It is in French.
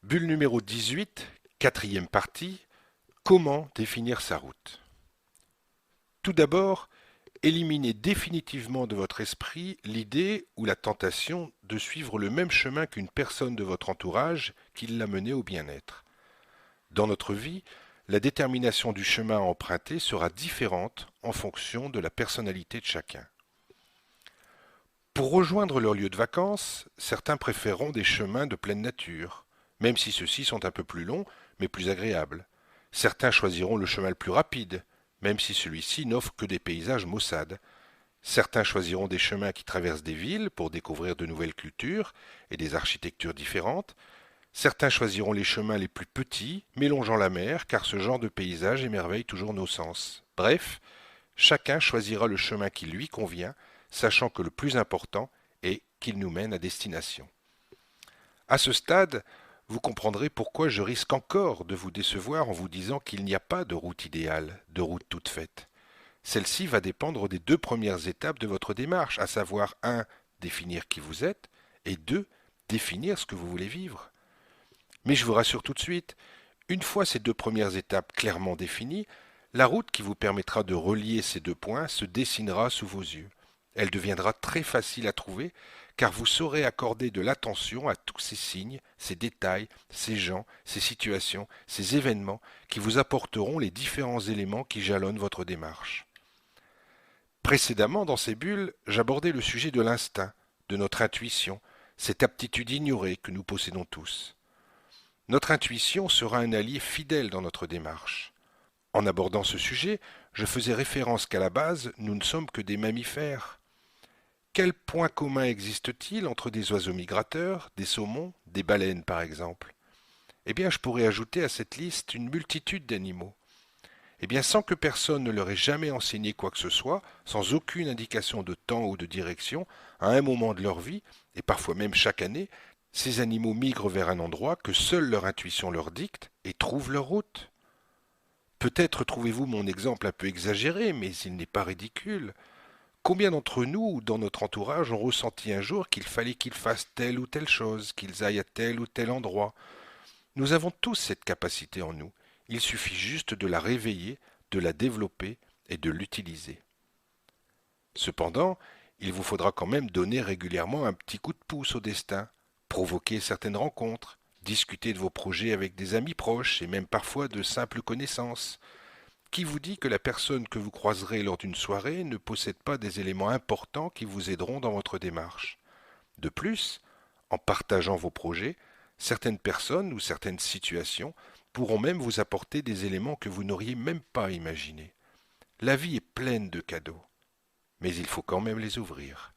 Bulle numéro 18, quatrième partie, comment définir sa route. Tout d'abord, éliminez définitivement de votre esprit l'idée ou la tentation de suivre le même chemin qu'une personne de votre entourage qui l'a mené au bien-être. Dans notre vie, la détermination du chemin à emprunter sera différente en fonction de la personnalité de chacun. Pour rejoindre leur lieu de vacances, certains préféreront des chemins de pleine nature, même si ceux-ci sont un peu plus longs, mais plus agréables. Certains choisiront le chemin le plus rapide, même si celui-ci n'offre que des paysages maussades. Certains choisiront des chemins qui traversent des villes pour découvrir de nouvelles cultures et des architectures différentes. Certains choisiront les chemins les plus petits, mélangeant la mer, car ce genre de paysage émerveille toujours nos sens. Bref, chacun choisira le chemin qui lui convient, sachant que le plus important est qu'il nous mène à destination. À ce stade, vous comprendrez pourquoi je risque encore de vous décevoir en vous disant qu'il n'y a pas de route idéale, de route toute faite. Celle-ci va dépendre des deux premières étapes de votre démarche, à savoir 1. Définir qui vous êtes, et 2. Définir ce que vous voulez vivre. Mais je vous rassure tout de suite, une fois ces deux premières étapes clairement définies, la route qui vous permettra de relier ces deux points se dessinera sous vos yeux. Elle deviendra très facile à trouver car vous saurez accorder de l'attention à tous ces signes, ces détails, ces gens, ces situations, ces événements qui vous apporteront les différents éléments qui jalonnent votre démarche. Précédemment, dans ces bulles, j'abordais le sujet de l'instinct, de notre intuition, cette aptitude ignorée que nous possédons tous. Notre intuition sera un allié fidèle dans notre démarche. En abordant ce sujet, je faisais référence qu'à la base, nous ne sommes que des mammifères. Quel point commun existe-t-il entre des oiseaux migrateurs, des saumons, des baleines par exemple? Eh bien, je pourrais ajouter à cette liste une multitude d'animaux. Eh bien, sans que personne ne leur ait jamais enseigné quoi que ce soit, sans aucune indication de temps ou de direction, à un moment de leur vie, et parfois même chaque année, ces animaux migrent vers un endroit que seule leur intuition leur dicte et trouvent leur route. Peut-être trouvez-vous mon exemple un peu exagéré, mais il n'est pas ridicule. Combien d'entre nous ou dans notre entourage ont ressenti un jour qu'il fallait qu'ils fassent telle ou telle chose, qu'ils aillent à tel ou tel endroit? Nous avons tous cette capacité en nous. Il suffit juste de la réveiller, de la développer et de l'utiliser. Cependant, il vous faudra quand même donner régulièrement un petit coup de pouce au destin, provoquer certaines rencontres, discuter de vos projets avec des amis proches et même parfois de simples connaissances. Qui vous dit que la personne que vous croiserez lors d'une soirée ne possède pas des éléments importants qui vous aideront dans votre démarche? De plus, en partageant vos projets, certaines personnes ou certaines situations pourront même vous apporter des éléments que vous n'auriez même pas imaginés. La vie est pleine de cadeaux, mais il faut quand même les ouvrir.